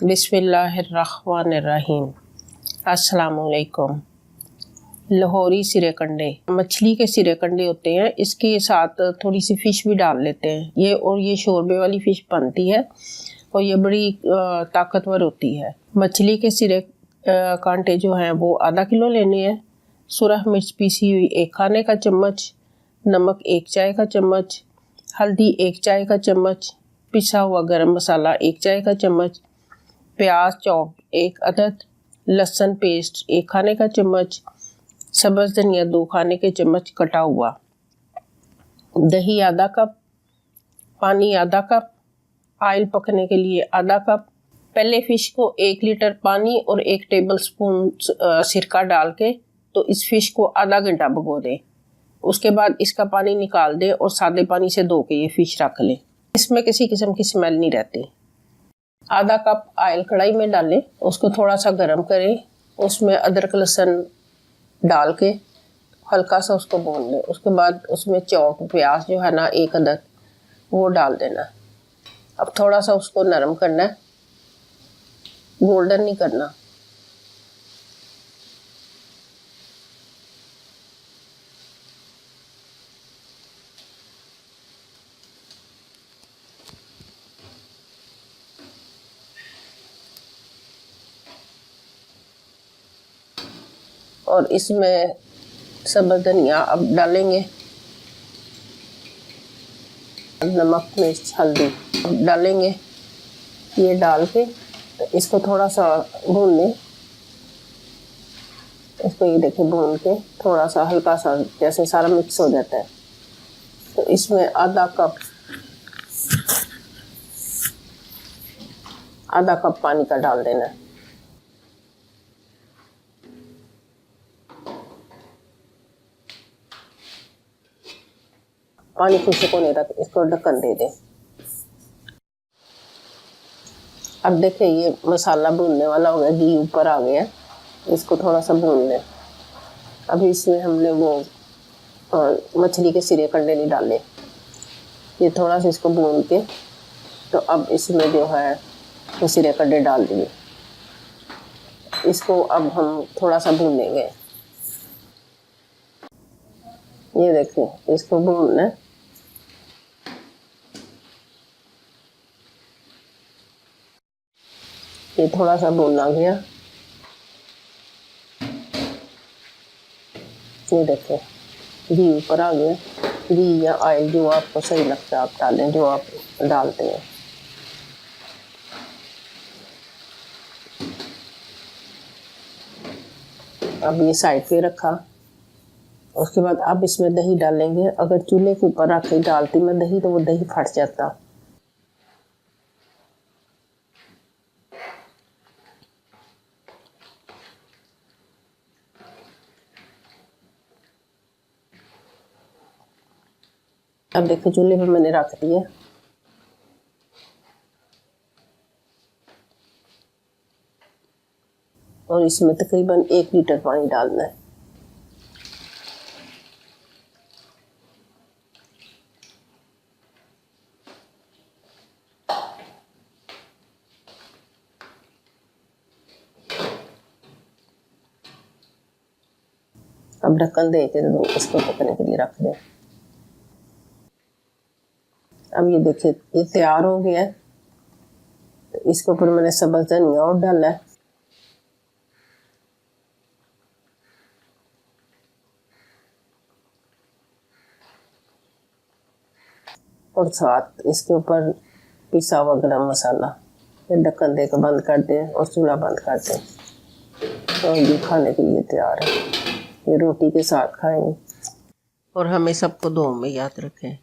बिस्मिल्लाहिर्रहमानिर्रहीम। अस्सलामुअलैकुम। लाहौरी सिरे कंडे, मछली के सिरे कंडे होते हैं, इसके साथ थोड़ी सी फ़िश भी डाल लेते हैं ये शोरबे वाली फ़िश बनती है और ये बड़ी ताकतवर होती है। मछली के सिरे कांटे जो हैं वो आधा किलो लेने हैं। सुरख मिर्च पीसी हुई 1 खाने का चम्मच, नमक 1 चाय का चम्मच, हल्दी 1 चाय का चम्मच, पिसा हुआ गरम मसाला 1 चाय का चम्मच, प्याज चॉप 1 अदद, लहसुन पेस्ट 1 खाने का चम्मच, सब्ज़ धनिया 2 खाने के चम्मच कटा हुआ, दही आधा कप, पानी आधा कप, ऑयल पकने के लिए आधा कप। पहले फ़िश को 1 लीटर पानी और 1 टेबलस्पून सिरका डाल के तो इस फ़िश को आधा घंटा भिगो दें। उसके बाद इसका पानी निकाल दें और सादे पानी से धो के ये फ़िश रख लें। इसमें किसी किस्म की स्मेल नहीं रहती। आधा कप ऑयल कढ़ाई में डालें, उसको थोड़ा सा गर्म करें, उसमें अदरक लहसुन डाल के हल्का सा उसको भून लें। उसके बाद उसमें चॉप प्याज जो है ना 1 अदद वो डाल देना। अब थोड़ा सा उसको नरम करना है, गोल्डन नहीं करना। और इसमें सब्ज़ धनिया अब डालेंगे, नमक मिर्च हल्दी अब डालेंगे। ये डाल के तो इसको थोड़ा सा भून लें। इसको ये देखिए भून के थोड़ा सा हल्का सा जैसे सारा मिक्स हो जाता है तो इसमें आधा कप पानी का डाल देना है। पानी खुश्क होने तक इसको ढक्कन दे दें। अब देखिए ये मसाला भूनने वाला हो गया, घी ऊपर आ गया, इसको थोड़ा सा भून लें। अभी इसमें हमने वो मछली के सिरे कंडे नहीं डाले, ये थोड़ा सा इसको भून के तो अब इसमें जो है वो सिरे कंडे डाल दिए। इसको अब हम थोड़ा सा भूनेंगे। ये देखिए इसको भूनना है। ये थोड़ा सा भूना गया। ये देखिए घी ऊपर आ गया। घी या ऑयल जो आपको सही लगता है आप डालें, जो आप डालते हैं। अब ये साइड पे रखा। उसके बाद अब इसमें दही डालेंगे। अगर चूल्हे के ऊपर रख के डालती मैं दही तो वो दही फट जाता। अब देखिए चूल्हे पे मैंने रख दिया। और इसमें तकरीबन 1 लीटर पानी डालना है। अब ढक्कन दे के तो इसको पकने के लिए रख दें। अब ये देखिए ये तैयार हो गया है। तो इसके ऊपर मैंने सब्ज़ धनिया और डाला है। और साथ इसके ऊपर पिसा हुआ गरम मसाला। फिर ढक्कन दे के बंद कर दें और चूल्हा बंद कर दें। तो ये खाने के लिए तैयार है। ये रोटी के साथ खाएं। और हमें सबको दुआ में याद रखें।